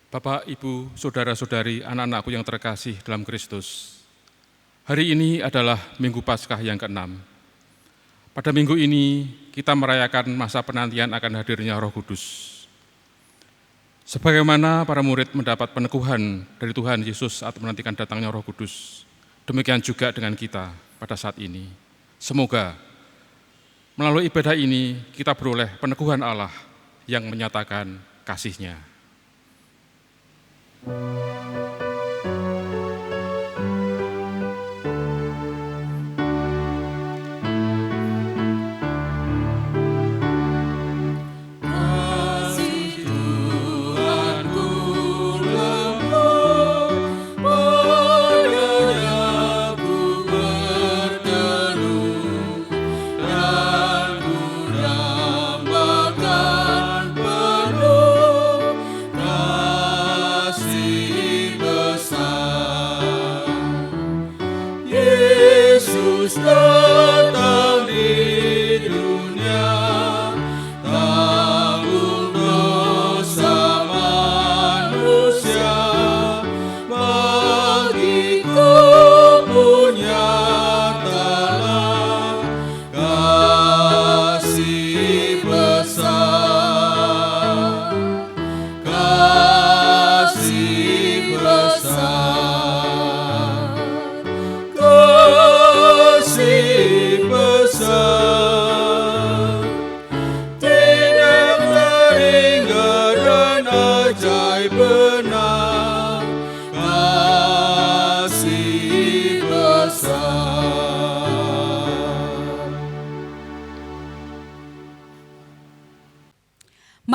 Bapak, Ibu, Saudara-saudari, anak-anakku yang terkasih dalam Kristus. Hari ini adalah Minggu Paskah yang ke-6. Pada minggu ini kita merayakan masa penantian akan hadirnya Roh Kudus. Sebagaimana para murid mendapat peneguhan dari Tuhan Yesus saat menantikan datangnya Roh Kudus, demikian juga dengan kita pada saat ini. Semoga melalui ibadah ini kita beroleh peneguhan Allah yang menyatakan kasih-Nya.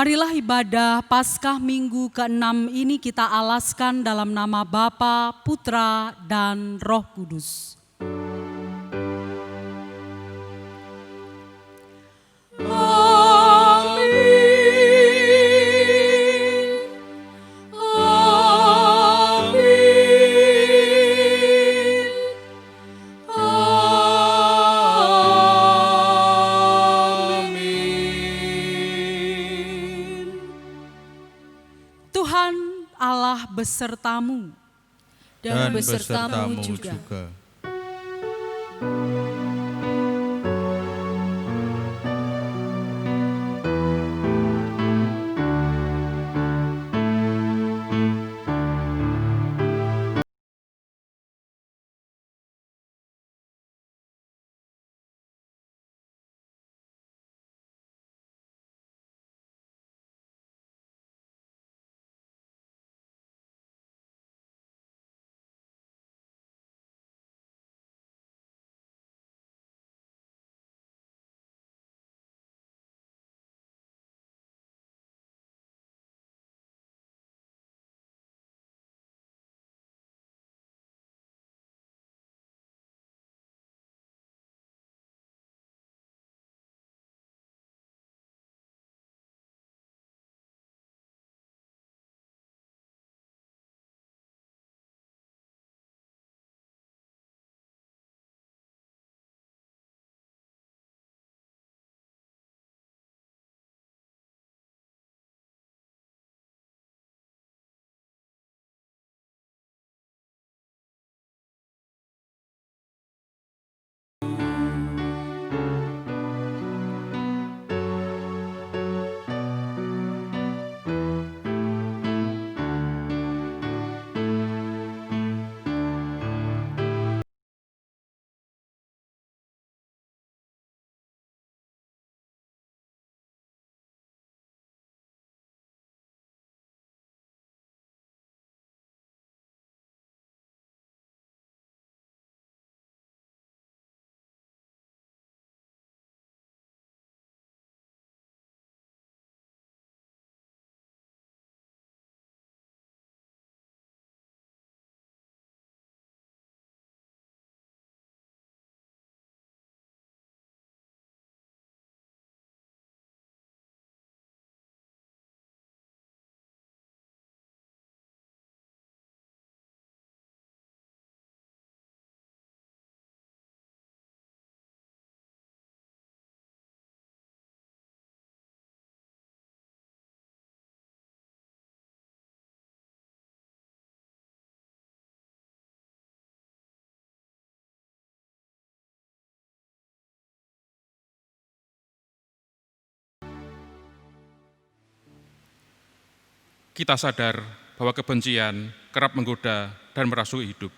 Marilah ibadah Paskah Minggu ke-6 ini kita alaskan dalam nama Bapa, Putra, dan Roh Kudus. Besertamu dan besertamu juga. Kita sadar bahwa kebencian kerap menggoda dan merasuki hidup.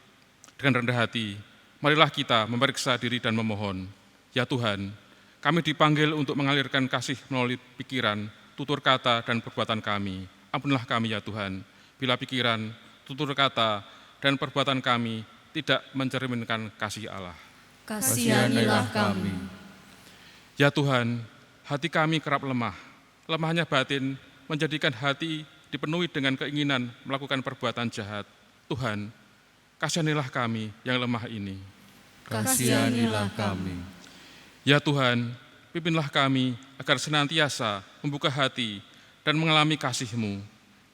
Dengan rendah hati, marilah kita memeriksa diri dan memohon, ya Tuhan, kami dipanggil untuk mengalirkan kasih melalui pikiran, tutur kata, dan perbuatan kami. Ampunilah kami ya Tuhan, bila pikiran, tutur kata, dan perbuatan kami tidak mencerminkan kasih Allah. Kasihanilah kami. Ya Tuhan, hati kami kerap lemah. Lemahnya batin menjadikan hati dipenuhi dengan keinginan melakukan perbuatan jahat. Tuhan, kasihanilah kami yang lemah ini. Kasihanilah kami. Ya Tuhan, pimpinlah kami agar senantiasa membuka hati dan mengalami kasih-Mu.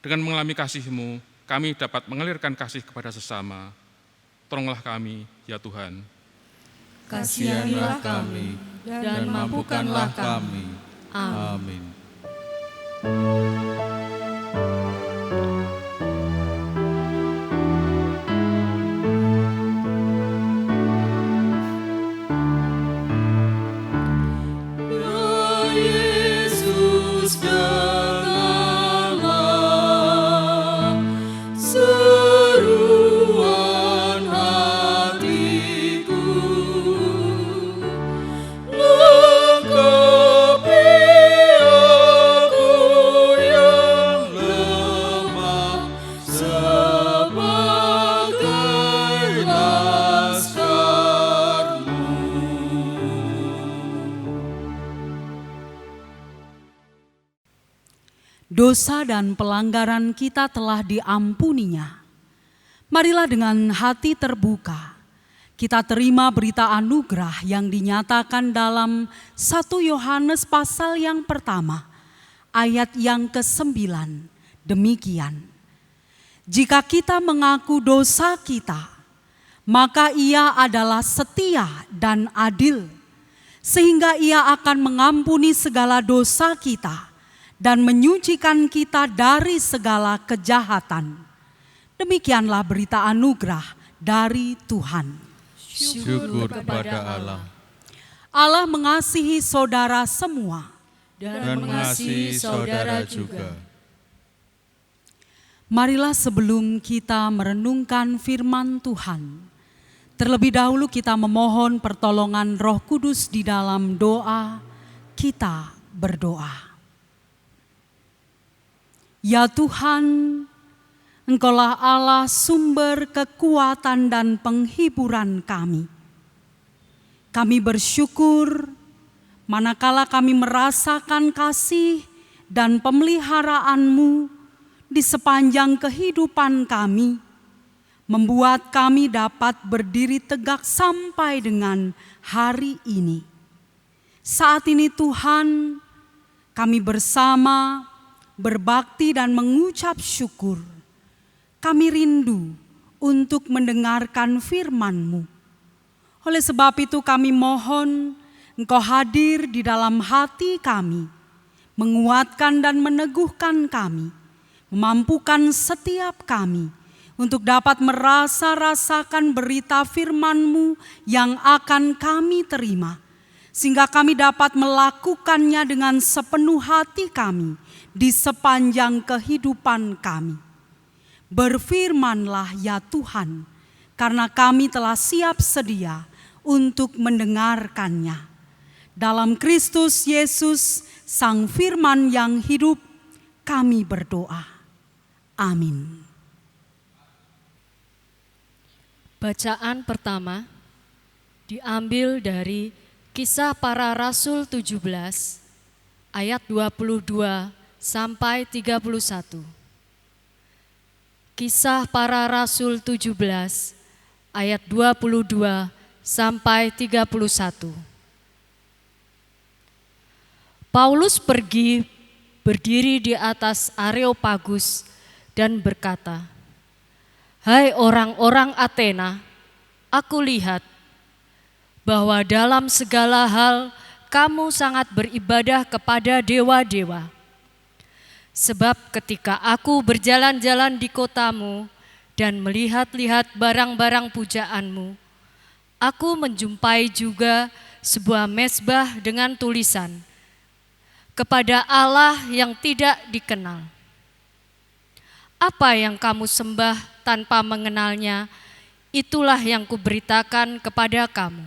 Dengan mengalami kasih-Mu, kami dapat mengalirkan kasih kepada sesama. Tolonglah kami, ya Tuhan. Kasihanilah kami dan mampukanlah kami. Amin. Dosa dan pelanggaran kita telah diampuninya. Marilah dengan hati terbuka, kita terima berita anugerah yang dinyatakan dalam 1 Yohanes pasal yang pertama, ayat yang ke-9. Demikian, jika kita mengaku dosa kita, maka Ia adalah setia dan adil, sehingga Ia akan mengampuni segala dosa kita dan menyucikan kita dari segala kejahatan. Demikianlah berita anugerah dari Tuhan. Syukur kepada Allah. Allah mengasihi saudara semua Dan mengasihi saudara juga. Marilah sebelum kita merenungkan firman Tuhan, terlebih dahulu kita memohon pertolongan Roh Kudus di dalam doa. Kita berdoa. Ya Tuhan, Engkaulah Allah sumber kekuatan dan penghiburan kami. Kami bersyukur manakala kami merasakan kasih dan pemeliharaan-Mu di sepanjang kehidupan kami, membuat kami dapat berdiri tegak sampai dengan hari ini. Saat ini Tuhan, kami bersama berbakti dan mengucap syukur. Kami rindu untuk mendengarkan firman-Mu. Oleh sebab itu kami mohon Engkau hadir di dalam hati kami, menguatkan dan meneguhkan kami, memampukan setiap kami untuk dapat merasa-rasakan berita firman-Mu yang akan kami terima, sehingga kami dapat melakukannya dengan sepenuh hati kami di sepanjang kehidupan kami. Berfirmanlah ya Tuhan, karena kami telah siap sedia untuk mendengarkannya. Dalam Kristus Yesus, Sang Firman yang hidup, kami berdoa. Amin. Bacaan pertama diambil dari Kisah Para Rasul 17 ayat 22 sampai 31. Kisah Para Rasul 17 ayat 22 sampai 31. Paulus pergi berdiri di atas Areopagus dan berkata, "Hai orang-orang Athena, aku lihat bahwa dalam segala hal kamu sangat beribadah kepada dewa-dewa. Sebab ketika aku berjalan-jalan di kotamu dan melihat-lihat barang-barang pujaanmu, aku menjumpai juga sebuah mezbah dengan tulisan, kepada Allah yang tidak dikenal. Apa yang kamu sembah tanpa mengenalnya, itulah yang kuberitakan kepada kamu.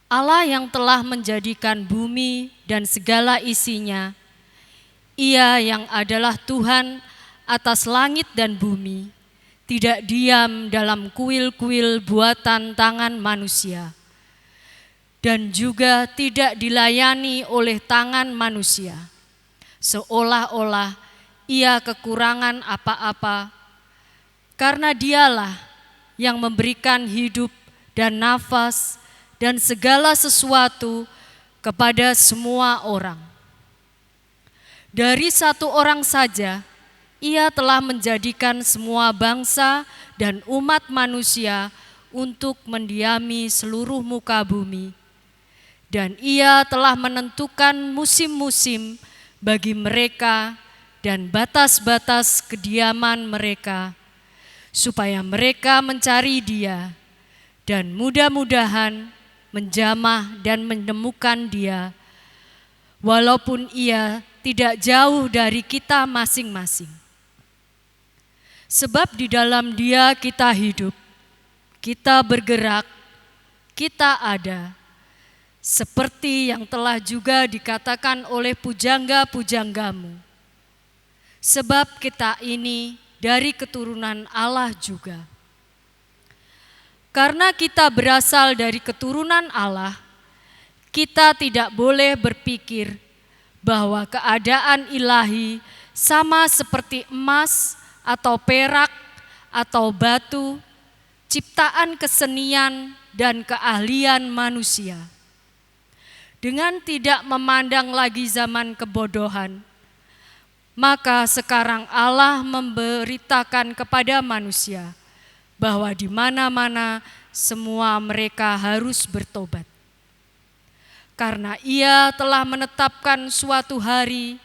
Allah yang telah menjadikan bumi dan segala isinya, Ia yang adalah Tuhan atas langit dan bumi, tidak diam dalam kuil-kuil buatan tangan manusia, dan juga tidak dilayani oleh tangan manusia, seolah-olah Ia kekurangan apa-apa, karena Dialah yang memberikan hidup dan nafas dan segala sesuatu kepada semua orang. Dari satu orang saja, Ia telah menjadikan semua bangsa dan umat manusia untuk mendiami seluruh muka bumi. Dan Ia telah menentukan musim-musim bagi mereka dan batas-batas kediaman mereka, supaya mereka mencari Dia dan mudah-mudahan menjamah dan menemukan Dia, walaupun Ia tidak jauh dari kita masing-masing. Sebab di dalam Dia kita hidup, kita bergerak, kita ada, seperti yang telah juga dikatakan oleh pujangga-pujanggamu. Sebab kita ini dari keturunan Allah juga. Karena kita berasal dari keturunan Allah, kita tidak boleh berpikir bahwa keadaan ilahi sama seperti emas atau perak atau batu, ciptaan kesenian dan keahlian manusia. Dengan tidak memandang lagi zaman kebodohan, maka sekarang Allah memberitakan kepada manusia bahwa di mana-mana semua mereka harus bertobat. Karena Ia telah menetapkan suatu hari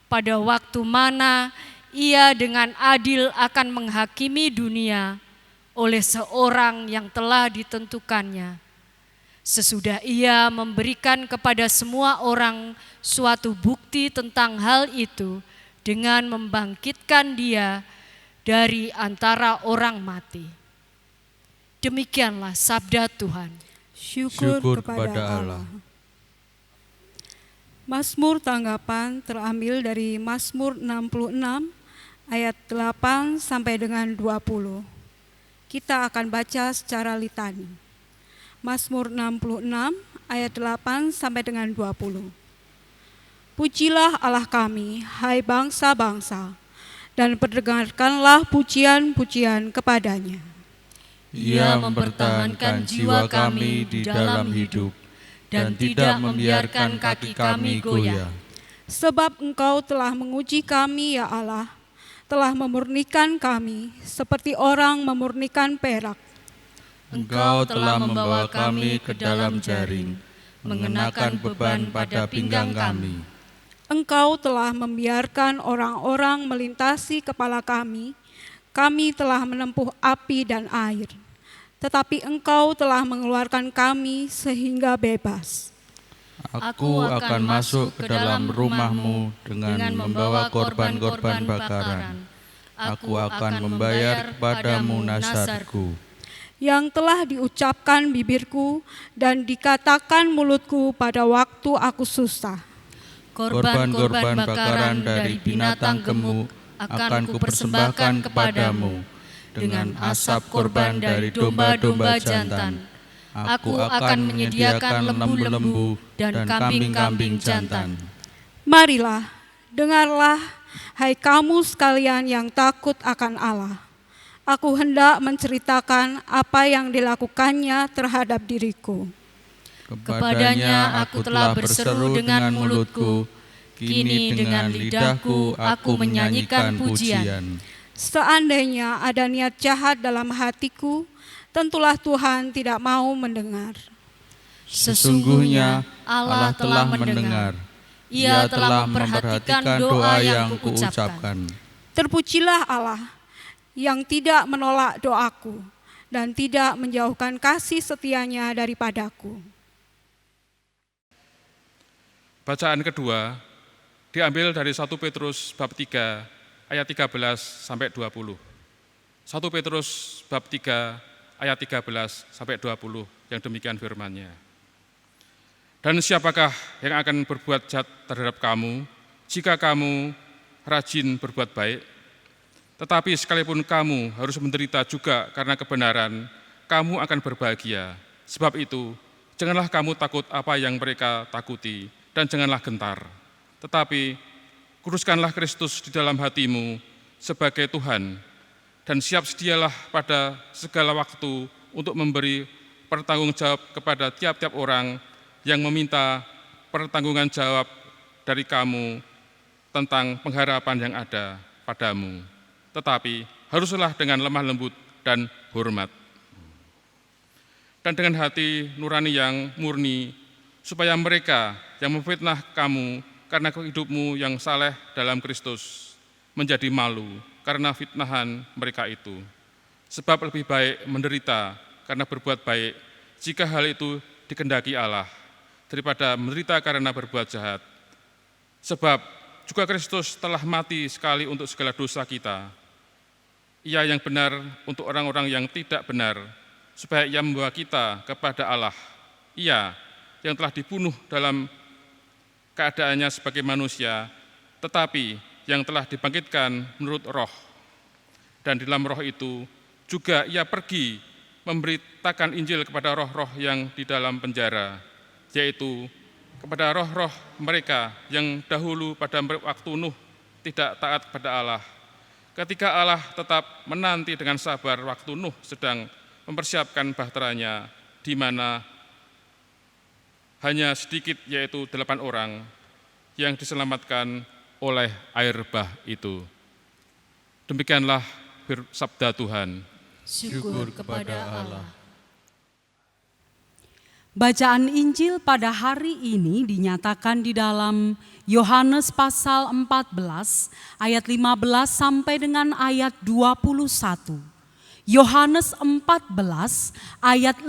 pada waktu mana Ia dengan adil akan menghakimi dunia oleh seorang yang telah ditentukannya. Sesudah Ia memberikan kepada semua orang suatu bukti tentang hal itu dengan membangkitkan Dia dari antara orang mati. Demikianlah sabda Tuhan. Syukur kepada Allah. Mazmur tanggapan terambil dari Mazmur 66 ayat 8 sampai dengan 20. Kita akan baca secara litani. Mazmur 66 ayat 8 sampai dengan 20. Pujilah Allah kami, hai bangsa-bangsa, dan perdengarkanlah pujian-pujian kepadanya. Ia mempertahankan jiwa kami di dalam hidup dan tidak membiarkan kaki kami goyah. Sebab Engkau telah menguji kami, ya Allah, telah memurnikan kami seperti orang memurnikan perak. Engkau telah membawa kami ke dalam jaring, mengenakan beban pada pinggang kami. Engkau telah membiarkan orang-orang melintasi kepala kami. Kami telah menempuh api dan air, tetapi Engkau telah mengeluarkan kami sehingga bebas. Aku akan masuk ke dalam rumah-Mu dengan membawa korban-korban bakaran. Aku akan membayar kepadamu nazarku, Yang telah diucapkan bibirku dan dikatakan mulutku pada waktu aku susah. korban-korban bakaran dari binatang gemuk akan kupersembahkan kepadamu, dengan asap korban dari domba-domba jantan. Aku akan menyediakan lembu-lembu dan kambing-kambing jantan. Marilah, dengarlah, hai kamu sekalian yang takut akan Allah. Aku hendak menceritakan apa yang dilakukannya terhadap diriku. Kepadanya aku telah berseru dengan mulutku, kini dengan lidahku aku menyanyikan pujian. Seandainya ada niat jahat dalam hatiku, tentulah Tuhan tidak mau mendengar. Sesungguhnya Allah telah mendengar. Ia telah memperhatikan doa yang kuucapkan. Terpujilah Allah yang tidak menolak doaku dan tidak menjauhkan kasih setianya daripadaku. Bacaan kedua diambil dari 1 Petrus bab 3 ayat 13 sampai 20. 1 Petrus bab 3 ayat 13 sampai 20 yang demikian firman-Nya. Dan siapakah yang akan berbuat jahat terhadap kamu jika kamu rajin berbuat baik? Tetapi sekalipun kamu harus menderita juga karena kebenaran, kamu akan berbahagia. Sebab itu, janganlah kamu takut apa yang mereka takuti, dan janganlah gentar. Tetapi, kuduskanlah Kristus di dalam hatimu sebagai Tuhan, dan siap sedialah pada segala waktu untuk memberi pertanggungjawab kepada tiap-tiap orang yang meminta pertanggungan jawab dari kamu tentang pengharapan yang ada padamu. Tetapi haruslah dengan lemah lembut dan hormat, dan dengan hati nurani yang murni, supaya mereka yang memfitnah kamu karena hidupmu yang saleh dalam Kristus menjadi malu karena fitnahan mereka itu. Sebab lebih baik menderita karena berbuat baik, jika hal itu dikehendaki Allah, daripada menderita karena berbuat jahat. Sebab juga Kristus telah mati sekali untuk segala dosa kita. Ia yang benar untuk orang-orang yang tidak benar, supaya ia membawa kita kepada Allah. Ia yang telah dibunuh dalam keadaannya sebagai manusia, tetapi yang telah dibangkitkan menurut roh. Dan di dalam roh itu juga ia pergi memberitakan Injil kepada roh-roh yang di dalam penjara, yaitu kepada roh-roh mereka yang dahulu pada waktu Nuh tidak taat kepada Allah. Ketika Allah tetap menanti dengan sabar waktu Nuh sedang mempersiapkan bahteranya, di mana hanya sedikit, yaitu 8 orang yang diselamatkan oleh air bah itu. Demikianlah sabda Tuhan. Syukur kepada Allah. Bacaan Injil pada hari ini dinyatakan di dalam Yohanes pasal 14 ayat 15 sampai dengan ayat 21. Yohanes 14 ayat 15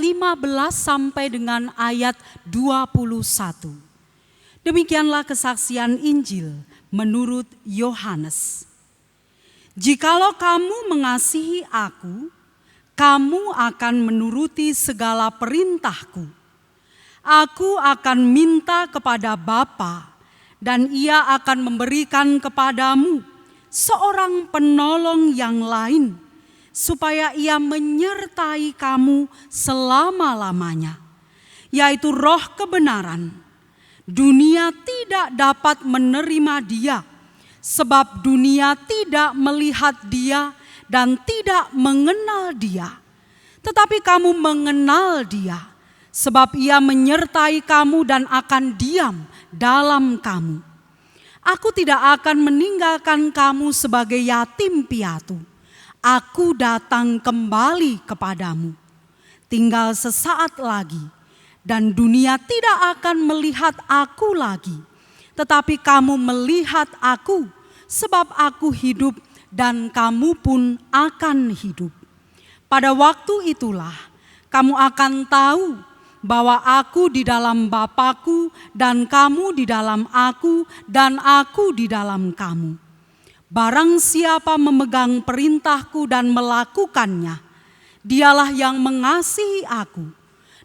sampai dengan ayat 21. Demikianlah kesaksian Injil menurut Yohanes. Jikalau kamu mengasihi aku, kamu akan menuruti segala perintahku. Aku akan minta kepada Bapa, dan Ia akan memberikan kepadamu seorang penolong yang lain, supaya Ia menyertai kamu selama-lamanya, yaitu Roh kebenaran. Dunia tidak dapat menerima Dia, sebab dunia tidak melihat Dia dan tidak mengenal Dia. Tetapi kamu mengenal Dia, sebab Ia menyertai kamu dan akan diam dalam kamu. Aku tidak akan meninggalkan kamu sebagai yatim piatu. Aku datang kembali kepadamu. Tinggal sesaat lagi, dan dunia tidak akan melihat aku lagi. Tetapi kamu melihat aku, sebab aku hidup dan kamu pun akan hidup. Pada waktu itulah kamu akan tahu bahwa aku di dalam Bapa-Ku dan kamu di dalam aku dan aku di dalam kamu. Barang siapa memegang perintahku dan melakukannya, dialah yang mengasihi aku.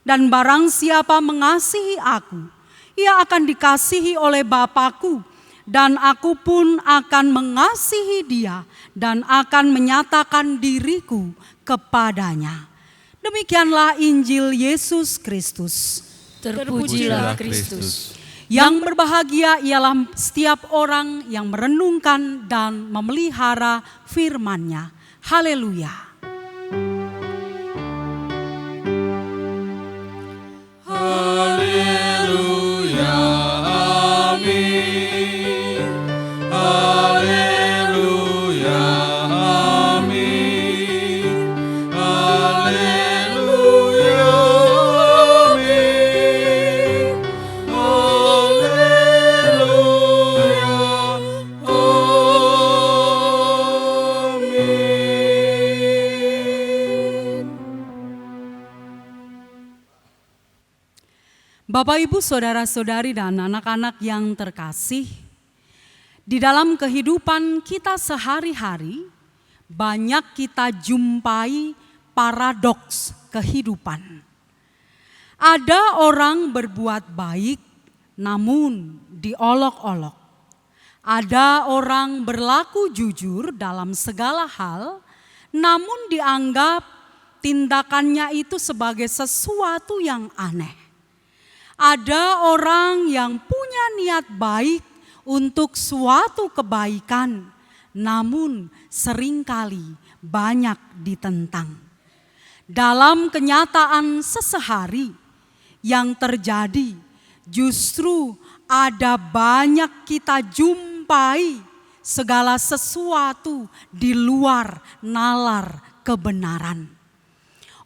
Dan barang siapa mengasihi aku, ia akan dikasihi oleh Bapa-Ku, dan aku pun akan mengasihi dia dan akan menyatakan diriku kepadanya. Demikianlah Injil Yesus Kristus. Terpujilah Kristus. Yang berbahagia ialah setiap orang yang merenungkan dan memelihara firman-Nya. Haleluya. Haleluya, amin. Haleluya, amin. Haleluya, amin. Haleluya, amin. Bapak, Ibu, saudara-saudari dan anak-anak yang terkasih, Di dalam kehidupan kita sehari-hari, banyak kita jumpai paradoks kehidupan. Ada orang berbuat baik, namun diolok-olok. Ada orang berlaku jujur dalam segala hal, namun dianggap tindakannya itu sebagai sesuatu yang aneh. Ada orang yang punya niat baik untuk suatu kebaikan, namun seringkali banyak ditentang. Dalam kenyataan sehari-hari yang terjadi, justru ada banyak kita jumpai segala sesuatu di luar nalar kebenaran.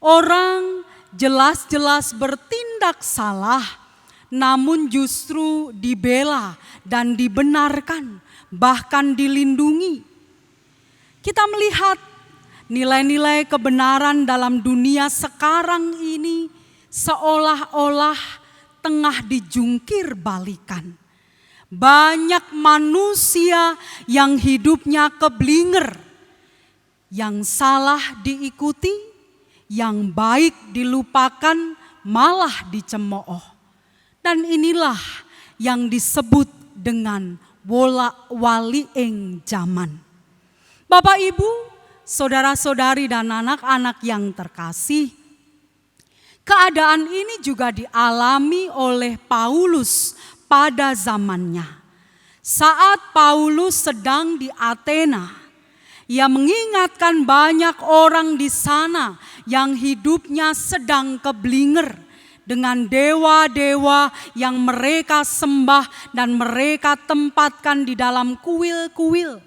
Orang jelas-jelas bertindak salah, namun justru dibela dan dibenarkan, bahkan dilindungi. Kita melihat nilai-nilai kebenaran dalam dunia sekarang ini seolah-olah tengah dijungkir balikan. Banyak manusia yang hidupnya keblinger, yang salah diikuti, yang baik dilupakan, malah dicemooh. Dan inilah yang disebut dengan wolak-waliing zaman. Bapak, Ibu, saudara-saudari dan anak-anak yang terkasih, keadaan ini juga dialami oleh Paulus pada zamannya. Saat Paulus sedang di Athena, ia mengingatkan banyak orang di sana yang hidupnya sedang keblinger dengan dewa-dewa yang mereka sembah dan mereka tempatkan di dalam kuil-kuil.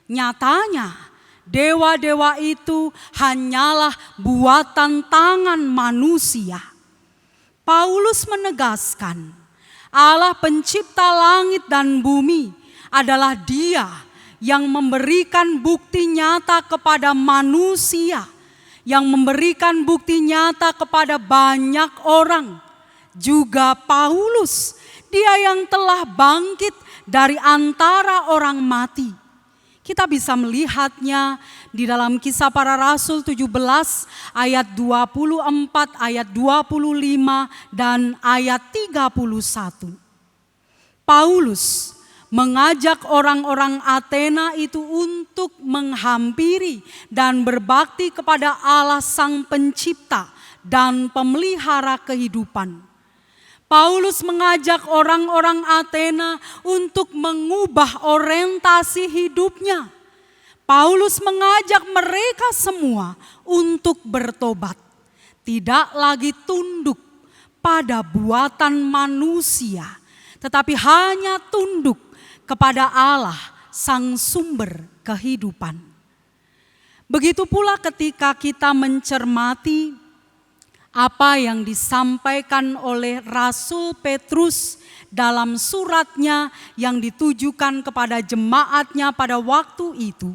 Nyatanya dewa-dewa itu hanyalah buatan tangan manusia. Paulus menegaskan, Allah pencipta langit dan bumi adalah Dia yang memberikan bukti nyata kepada manusia, yang memberikan bukti nyata kepada banyak orang. Juga Paulus, dia yang telah bangkit dari antara orang mati. Kita bisa melihatnya di dalam Kisah Para Rasul 17 ayat 24, ayat 25 dan ayat 31. Paulus mengajak orang-orang Athena itu untuk menghampiri dan berbakti kepada Allah Sang Pencipta dan Pemelihara kehidupan. Paulus mengajak orang-orang Athena untuk mengubah orientasi hidupnya. Paulus mengajak mereka semua untuk bertobat, tidak lagi tunduk pada buatan manusia, tetapi hanya tunduk kepada Allah, Sang Sumber kehidupan. Begitu pula ketika kita mencermati apa yang disampaikan oleh Rasul Petrus dalam suratnya yang ditujukan kepada jemaatnya pada waktu itu.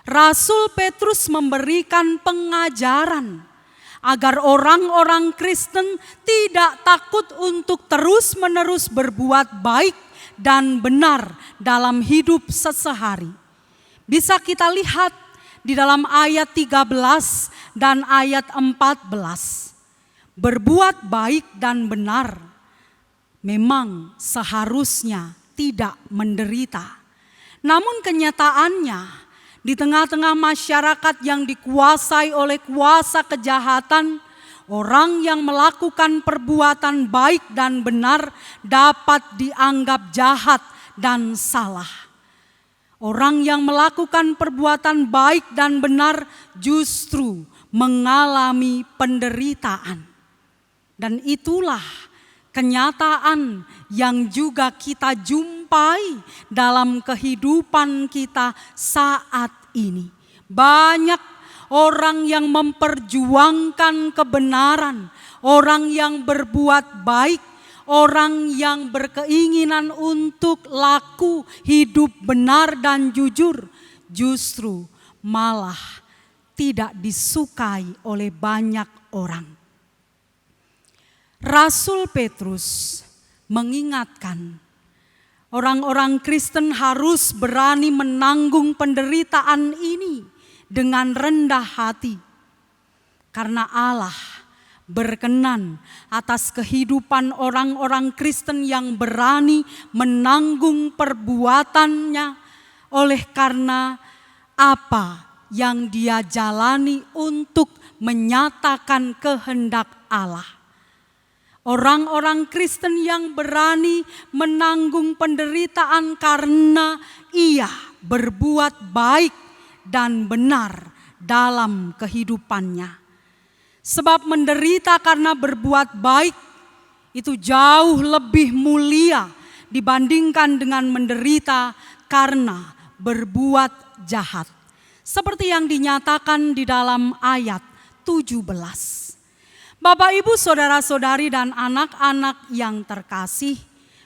Rasul Petrus memberikan pengajaran agar orang-orang Kristen tidak takut untuk terus-menerus berbuat baik dan benar dalam hidup sehari-hari. Bisa kita lihat di dalam ayat 13 dan ayat 14. Berbuat baik dan benar memang seharusnya tidak menderita. Namun kenyataannya di tengah-tengah masyarakat yang dikuasai oleh kuasa kejahatan, orang yang melakukan perbuatan baik dan benar dapat dianggap jahat dan salah. Orang yang melakukan perbuatan baik dan benar justru mengalami penderitaan. Dan itulah kenyataan yang juga kita jumpai dalam kehidupan kita saat ini. Banyak orang yang memperjuangkan kebenaran, orang yang berbuat baik, orang yang berkeinginan untuk laku hidup benar dan jujur, justru malah tidak disukai oleh banyak orang. Rasul Petrus mengingatkan Orang-orang Kristen harus berani menanggung penderitaan ini dengan rendah hati. Karena Allah berkenan atas kehidupan orang-orang Kristen yang berani menanggung perbuatannya oleh karena apa yang dia jalani untuk menyatakan kehendak Allah. Orang-orang Kristen yang berani menanggung penderitaan karena ia berbuat baik dan benar dalam kehidupannya. Sebab menderita karena berbuat baik itu jauh lebih mulia dibandingkan dengan menderita karena berbuat jahat. Seperti yang dinyatakan di dalam ayat 17. Bapak, Ibu, saudara-saudari dan anak-anak yang terkasih,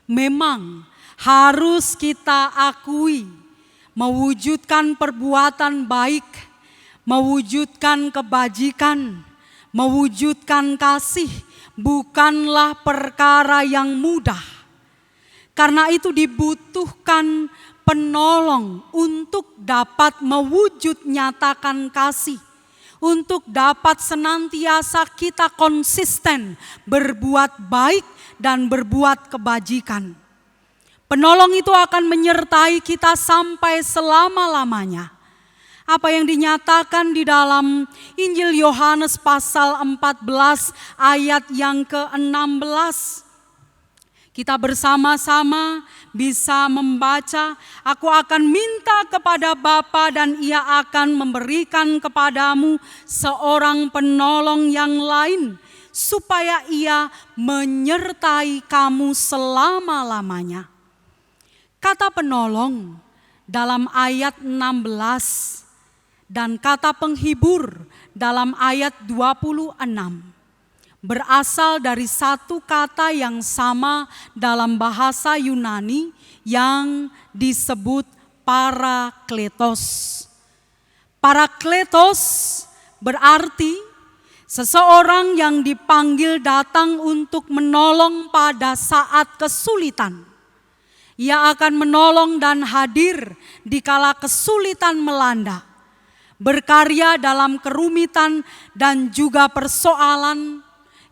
memang harus kita akui mewujudkan perbuatan baik, mewujudkan kebajikan, mewujudkan kasih bukanlah perkara yang mudah. Karena itu dibutuhkan penolong untuk dapat mewujud nyatakan kasih. Untuk dapat senantiasa kita konsisten berbuat baik dan berbuat kebajikan. Penolong itu akan menyertai kita sampai selama-lamanya. Apa yang dinyatakan di dalam Injil Yohanes pasal 14 ayat yang ke-16. Kita bersama-sama bisa membaca, aku akan minta kepada Bapa dan ia akan memberikan kepadamu seorang penolong yang lain, supaya ia menyertai kamu selama-lamanya. Kata penolong dalam ayat 16 dan kata penghibur dalam ayat 26. Berasal dari satu kata yang sama dalam bahasa Yunani yang disebut parakletos. Parakletos berarti seseorang yang dipanggil datang untuk menolong pada saat kesulitan. Ia akan menolong dan hadir di kala kesulitan melanda, berkarya dalam kerumitan dan juga persoalan.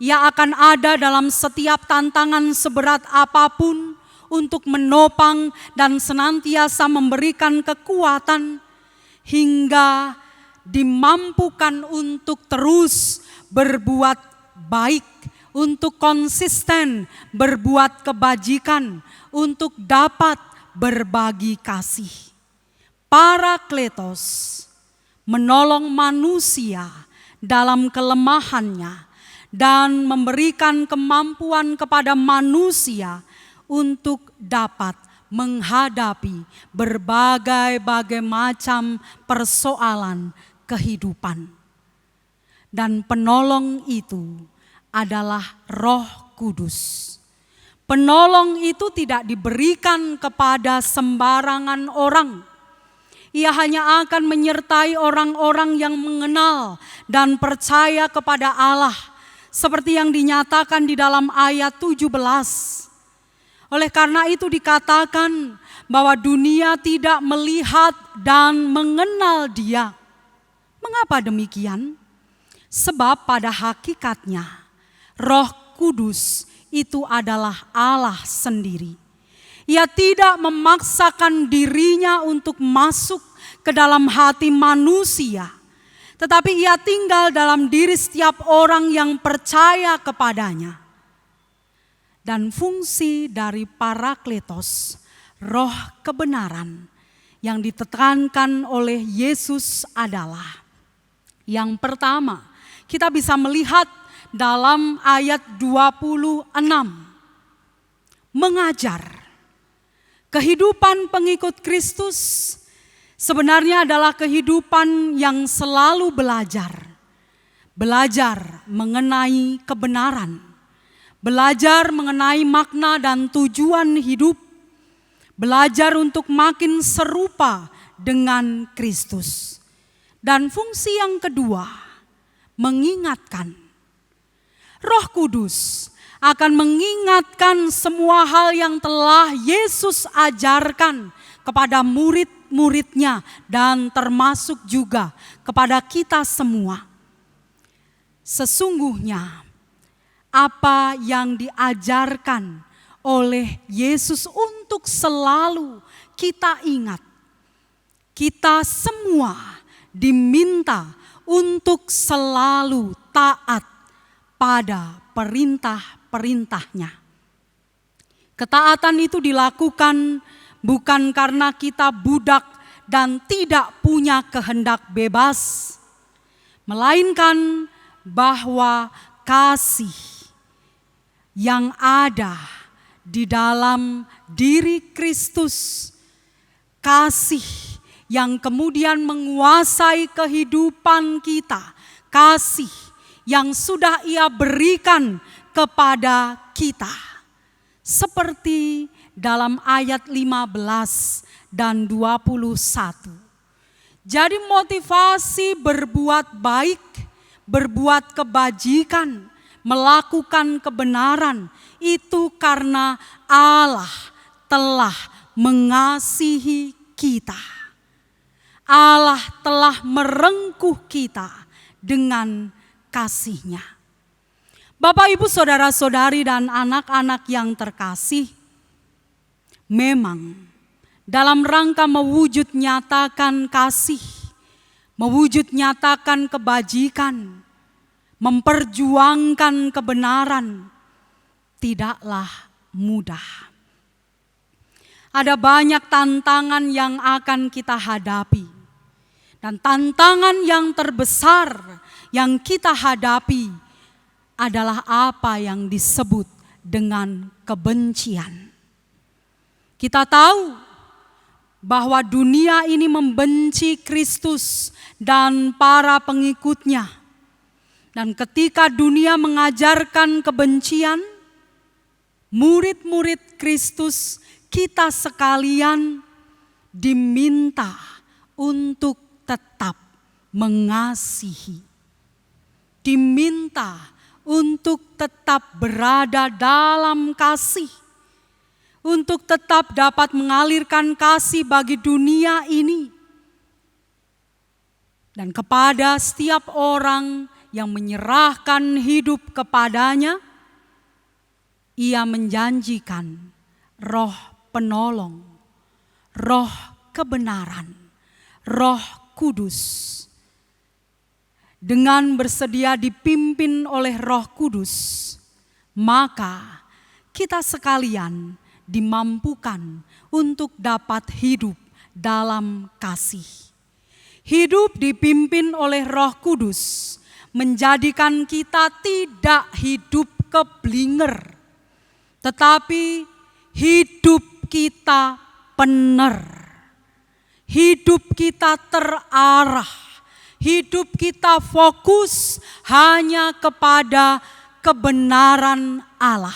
Ia akan ada dalam setiap tantangan seberat apapun untuk menopang dan senantiasa memberikan kekuatan hingga dimampukan untuk terus berbuat baik, untuk konsisten berbuat kebajikan, untuk dapat berbagi kasih. Parakletos menolong manusia dalam kelemahannya dan memberikan kemampuan kepada manusia untuk dapat menghadapi berbagai macam persoalan kehidupan. Dan penolong itu adalah Roh Kudus. Penolong itu tidak diberikan kepada sembarangan orang. Ia hanya akan menyertai orang-orang yang mengenal dan percaya kepada Allah. Seperti yang dinyatakan di dalam ayat 17. Oleh karena itu dikatakan bahwa dunia tidak melihat dan mengenal Dia. Mengapa demikian? Sebab pada hakikatnya Roh Kudus itu adalah Allah sendiri. Ia tidak memaksakan dirinya untuk masuk ke dalam hati manusia, tetapi ia tinggal dalam diri setiap orang yang percaya kepadanya. Dan fungsi dari parakletos, roh kebenaran yang ditekankan oleh Yesus adalah, yang pertama, kita bisa melihat dalam ayat 26, mengajar. Kehidupan pengikut Kristus sebenarnya adalah kehidupan yang selalu belajar. Belajar mengenai kebenaran. Belajar mengenai makna dan tujuan hidup. Belajar untuk makin serupa dengan Kristus. Dan fungsi yang kedua, mengingatkan. Roh Kudus akan mengingatkan semua hal yang telah Yesus ajarkan kepada murid-muridnya dan termasuk juga kepada kita semua. Sesungguhnya apa yang diajarkan oleh Yesus untuk selalu kita ingat. Kita semua diminta untuk selalu taat pada perintah-perintahnya. Ketaatan itu dilakukan bukan karena kita budak dan tidak punya kehendak bebas, melainkan bahwa kasih yang ada di dalam diri Kristus, kasih yang kemudian menguasai kehidupan kita, kasih yang sudah Ia berikan kepada kita. Seperti dalam ayat 15 dan 21. Jadi motivasi berbuat baik, berbuat kebajikan, melakukan kebenaran itu karena Allah telah mengasihi kita. Allah telah merengkuh kita dengan kasih-Nya. Bapak, Ibu, saudara-saudari dan anak-anak yang terkasih, memang dalam rangka mewujud nyatakan kasih, mewujud nyatakan kebajikan, memperjuangkan kebenaran, tidaklah mudah. Ada banyak tantangan yang akan kita hadapi. Dan tantangan yang terbesar yang kita hadapi adalah apa yang disebut dengan kebencian. Kita tahu bahwa dunia ini membenci Kristus dan para pengikutnya. Dan ketika dunia mengajarkan kebencian, murid-murid Kristus, kita sekalian diminta untuk tetap mengasihi. Diminta untuk tetap berada dalam kasih. Untuk tetap dapat mengalirkan kasih bagi dunia ini. Dan kepada setiap orang yang menyerahkan hidup kepadanya, Ia menjanjikan Roh Penolong, Roh Kebenaran, Roh Kudus. Dengan bersedia dipimpin oleh Roh Kudus, maka kita sekalian dimampukan untuk dapat hidup dalam kasih. Hidup dipimpin oleh Roh Kudus menjadikan kita tidak hidup keblinger, tetapi hidup kita benar, hidup kita terarah, hidup kita fokus hanya kepada kebenaran Allah.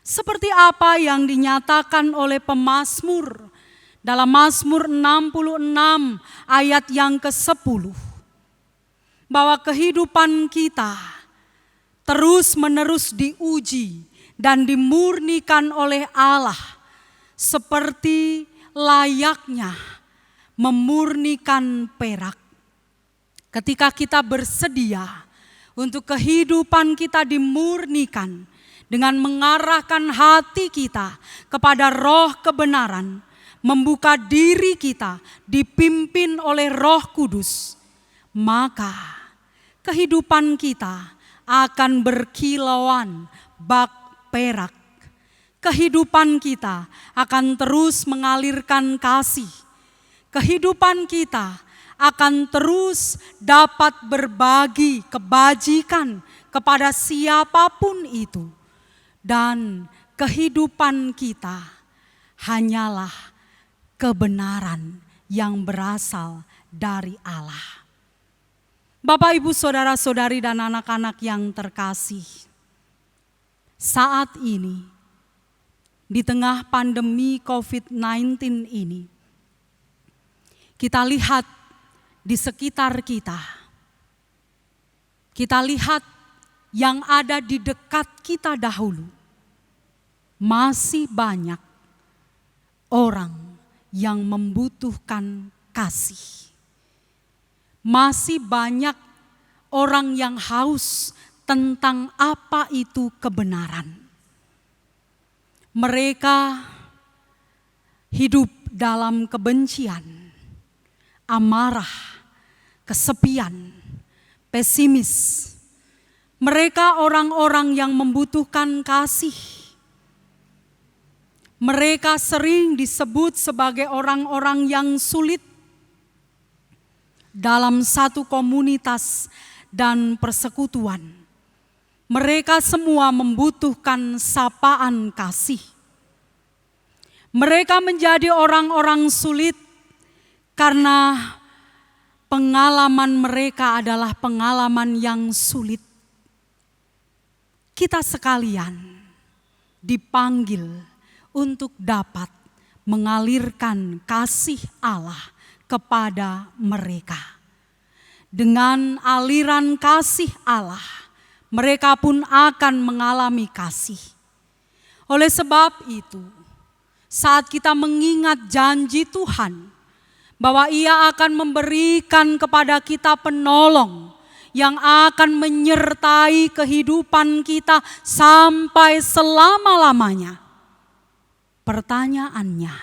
Seperti apa yang dinyatakan oleh pemazmur dalam Mazmur 66 ayat yang ke-10. Bahwa kehidupan kita terus-menerus diuji dan dimurnikan oleh Allah seperti layaknya memurnikan perak. Ketika kita bersedia untuk kehidupan kita dimurnikan dengan mengarahkan hati kita kepada roh kebenaran, membuka diri kita dipimpin oleh Roh Kudus, maka kehidupan kita akan berkilauan bak perak. Kehidupan kita akan terus mengalirkan kasih. Kehidupan kita akan terus dapat berbagi kebajikan kepada siapapun itu. Dan kehidupan kita hanyalah kebenaran yang berasal dari Allah. Bapak, Ibu, saudara-saudari dan anak-anak yang terkasih, saat ini di tengah pandemi COVID-19 ini, kita lihat di sekitar kita. Kita lihat yang ada di dekat kita dahulu, masih banyak orang yang membutuhkan kasih. Masih banyak orang yang haus tentang apa itu kebenaran. Mereka hidup dalam kebencian, amarah, kesepian, pesimis. Mereka orang-orang yang membutuhkan kasih. Mereka sering disebut sebagai orang-orang yang sulit dalam satu komunitas dan persekutuan. Mereka semua membutuhkan sapaan kasih. Mereka menjadi orang-orang sulit karena pengalaman mereka adalah pengalaman yang sulit. Kita sekalian dipanggil untuk dapat mengalirkan kasih Allah kepada mereka. Dengan aliran kasih Allah, mereka pun akan mengalami kasih. Oleh sebab itu, saat kita mengingat janji Tuhan bahwa Ia akan memberikan kepada kita penolong yang akan menyertai kehidupan kita sampai selama-lamanya. Pertanyaannya,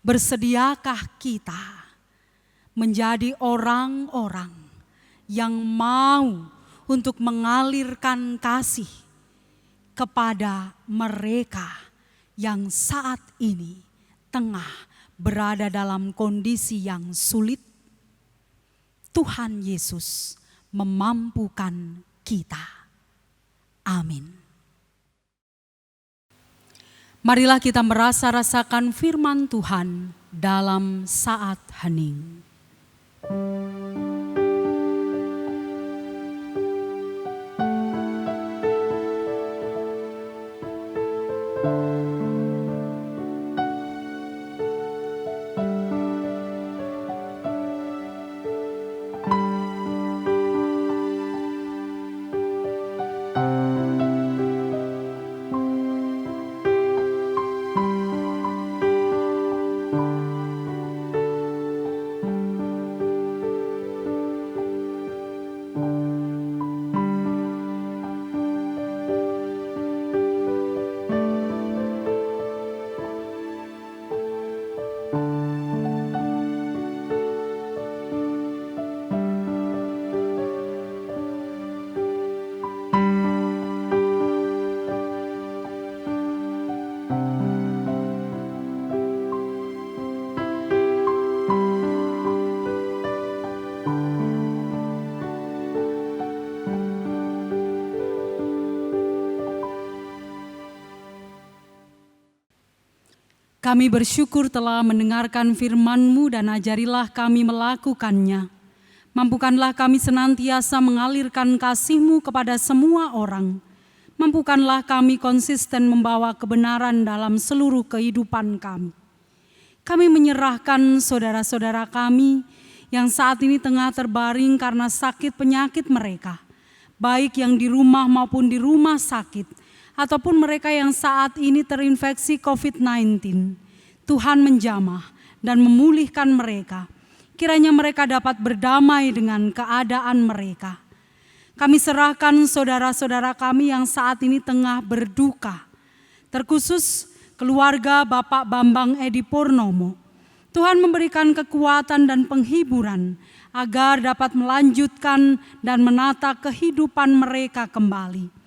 bersediakah kita menjadi orang-orang yang mau untuk mengalirkan kasih kepada mereka yang saat ini tengah berada dalam kondisi yang sulit? Tuhan Yesus memampukan kita. Amin. Marilah kita merasa-rasakan firman Tuhan dalam saat hening. Kami bersyukur telah mendengarkan firman-Mu dan ajarilah kami melakukannya. Mampukanlah kami senantiasa mengalirkan kasih-Mu kepada semua orang. Mampukanlah kami konsisten membawa kebenaran dalam seluruh kehidupan kami. Kami menyerahkan saudara-saudara kami yang saat ini tengah terbaring karena sakit penyakit mereka, baik yang di rumah maupun di rumah sakit, ataupun mereka yang saat ini terinfeksi COVID-19. Tuhan menjamah dan memulihkan mereka. Kiranya mereka dapat berdamai dengan keadaan mereka. Kami serahkan saudara-saudara kami yang saat ini tengah berduka, terkhusus keluarga Bapak Bambang Edi Purnomo. Tuhan memberikan kekuatan dan penghiburan agar dapat melanjutkan dan menata kehidupan mereka kembali.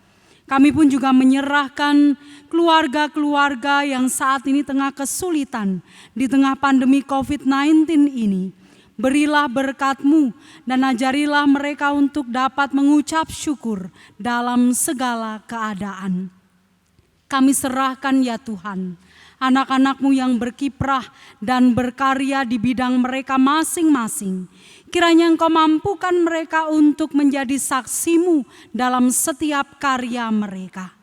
Kami pun juga menyerahkan keluarga-keluarga yang saat ini tengah kesulitan di tengah pandemi COVID-19 ini. Berilah berkat-Mu dan ajarilah mereka untuk dapat mengucap syukur dalam segala keadaan. Kami serahkan ya Tuhan, anak-anak-Mu yang berkiprah dan berkarya di bidang mereka masing-masing. Kiranya Engkau mampukan mereka untuk menjadi saksi-Mu dalam setiap karya mereka.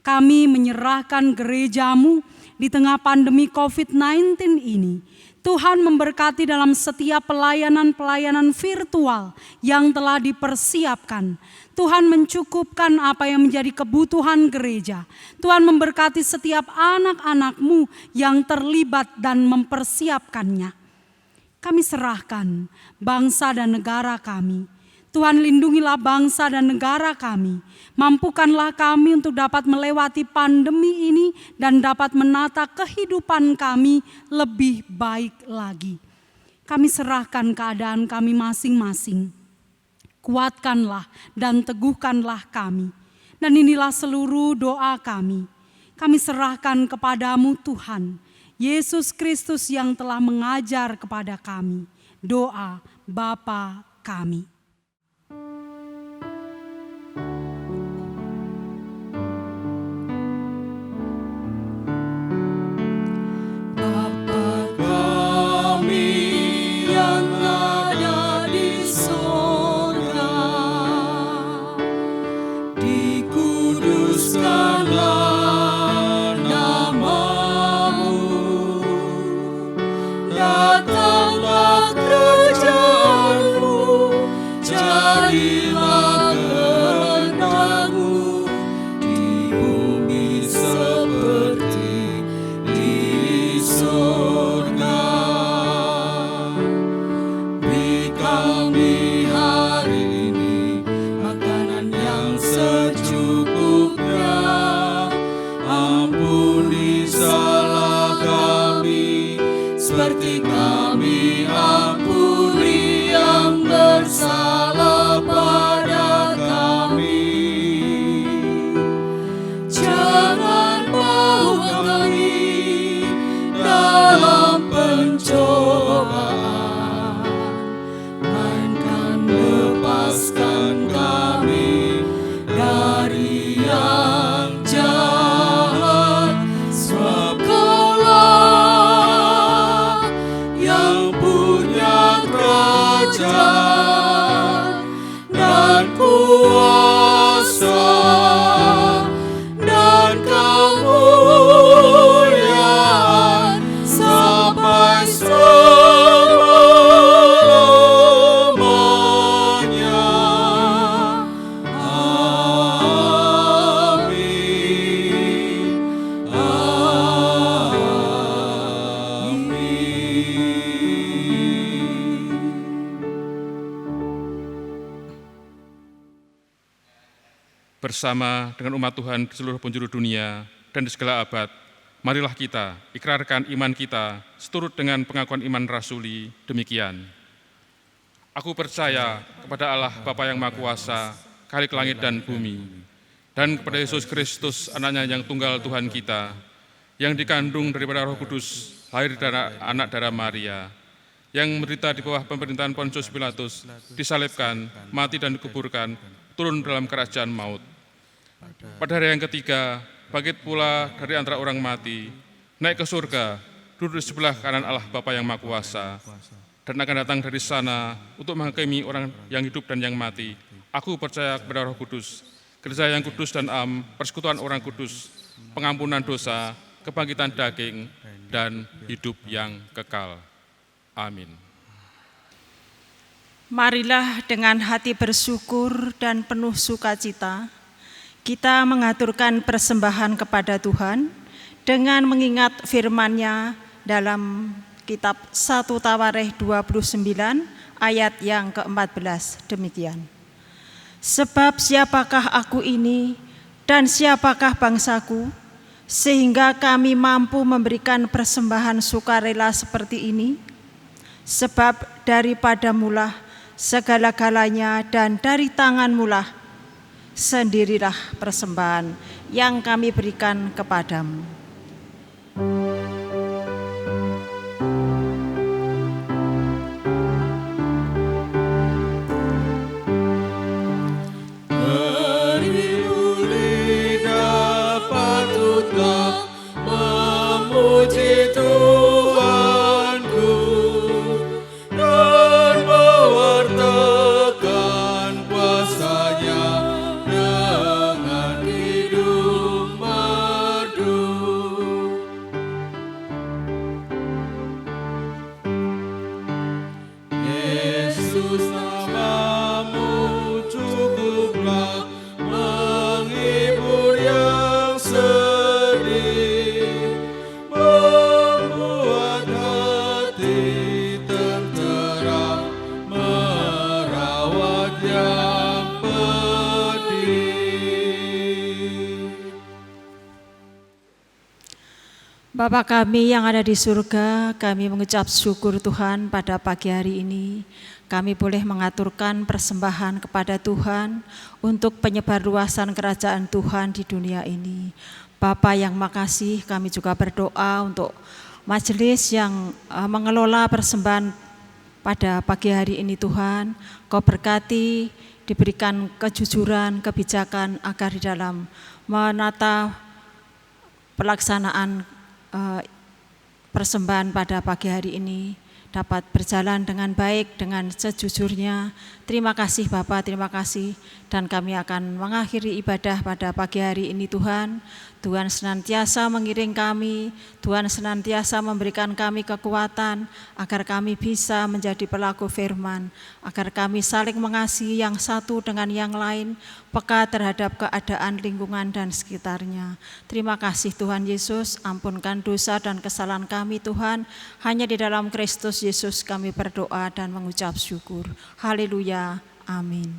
Kami menyerahkan gereja-Mu di tengah pandemi COVID-19 ini. Tuhan memberkati dalam setiap pelayanan-pelayanan virtual yang telah dipersiapkan. Tuhan mencukupkan apa yang menjadi kebutuhan gereja. Tuhan memberkati setiap anak-anak-Mu yang terlibat dan mempersiapkannya. Kami serahkan bangsa dan negara kami. Tuhan, lindungilah bangsa dan negara kami. Mampukanlah kami untuk dapat melewati pandemi ini dan dapat menata kehidupan kami lebih baik lagi. Kami serahkan keadaan kami masing-masing. Kuatkanlah dan teguhkanlah kami. Dan inilah seluruh doa kami. Kami serahkan kepadamu Tuhan, Yesus Kristus yang telah mengajar kepada kami. Doa Bapa kami. Seperti kami ampuni yang bersalah pada kami. Jangan bawa kami dalam pencobaan, melainkan lepaskan kami dari yang jahat. Sebab dan kuasa dan kemuliaan sampai selamanya. Amin. Bersama dengan umat Tuhan di seluruh penjuru dunia dan di segala abad, marilah kita ikrarkan iman kita seturut dengan pengakuan iman rasuli demikian. Aku percaya kepada Allah Bapa yang Maha Kuasa, Khalik langit dan bumi, dan kepada Yesus Kristus, anaknya yang tunggal Tuhan kita, yang dikandung daripada Roh Kudus, lahir dari anak darah Maria, yang menderita di bawah pemerintahan Pontius Pilatus, disalibkan, mati dan dikuburkan, turun dalam kerajaan maut. Pada hari yang ketiga, bangkit pula dari antara orang mati, naik ke surga, duduk di sebelah kanan Allah Bapa yang Maha Kuasa, dan akan datang dari sana untuk menghakimi orang yang hidup dan yang mati. Aku percaya kepada Roh Kudus, gereja yang kudus dan am, persekutuan orang kudus, pengampunan dosa, kebangkitan daging, dan hidup yang kekal. Amin. Marilah dengan hati bersyukur dan penuh sukacita, kita mengaturkan persembahan kepada Tuhan dengan mengingat firman-Nya dalam kitab 1 Tawarikh 29 ayat yang ke-14 demikian. Sebab siapakah aku ini dan siapakah bangsaku, sehingga kami mampu memberikan persembahan sukarela seperti ini? Sebab daripadamulah segala-galanya dan dari tanganmulah sendirilah persembahan yang kami berikan kepadamu. Beri dapat tetap memuji Tuhanku dan mewartakan kuasa-Nya dengan hidup merdu. Bapa kami yang ada di surga, kami mengucap syukur Tuhan pada pagi hari ini. Kami boleh mengaturkan persembahan kepada Tuhan untuk penyebarluasan kerajaan Tuhan di dunia ini. Bapa yang makasih, kami juga berdoa untuk majelis yang mengelola persembahan pada pagi hari ini Tuhan. Kau berkati, diberikan kejujuran, kebijakan agar di dalam menata pelaksanaan persembahan pada pagi hari ini dapat berjalan dengan baik, dengan sejujurnya. Terima kasih Bapa, terima kasih. Dan kami akan mengakhiri ibadah pada pagi hari ini Tuhan. Tuhan senantiasa mengiring kami, Tuhan senantiasa memberikan kami kekuatan agar kami bisa menjadi pelaku firman, agar kami saling mengasihi yang satu dengan yang lain, peka terhadap keadaan lingkungan dan sekitarnya. Terima kasih Tuhan Yesus, ampunkan dosa dan kesalahan kami Tuhan. Hanya di dalam Kristus Yesus kami berdoa dan mengucap syukur. Haleluya, amin.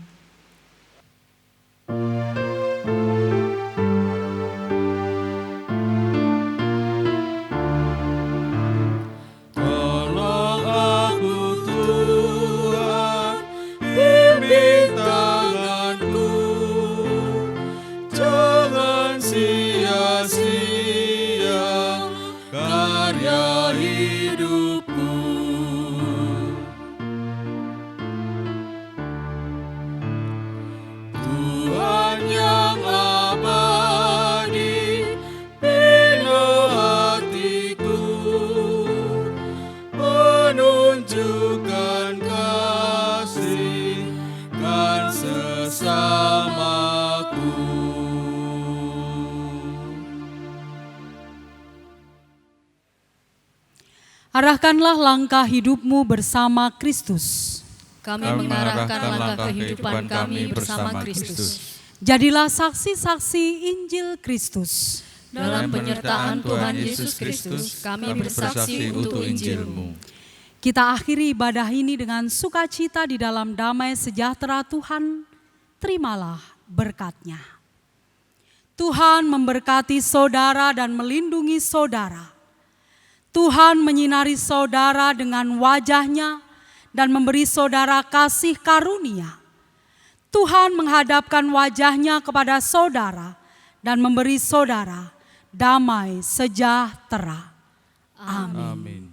Arahkanlah langkah hidupmu bersama Kristus. Kami mengarahkan langkah kehidupan kami bersama Kristus. Jadilah saksi-saksi Injil Kristus. Dalam penyertaan Tuhan Yesus Kristus, kami bersaksi untuk Injil-Mu. Kita akhiri ibadah ini dengan sukacita di dalam damai sejahtera Tuhan. Terimalah berkat-Nya. Tuhan memberkati saudara dan melindungi saudara. Tuhan menyinari saudara dengan wajah-Nya dan memberi saudara kasih karunia. Tuhan menghadapkan wajah-Nya kepada saudara dan memberi saudara damai sejahtera. Amin. Amin.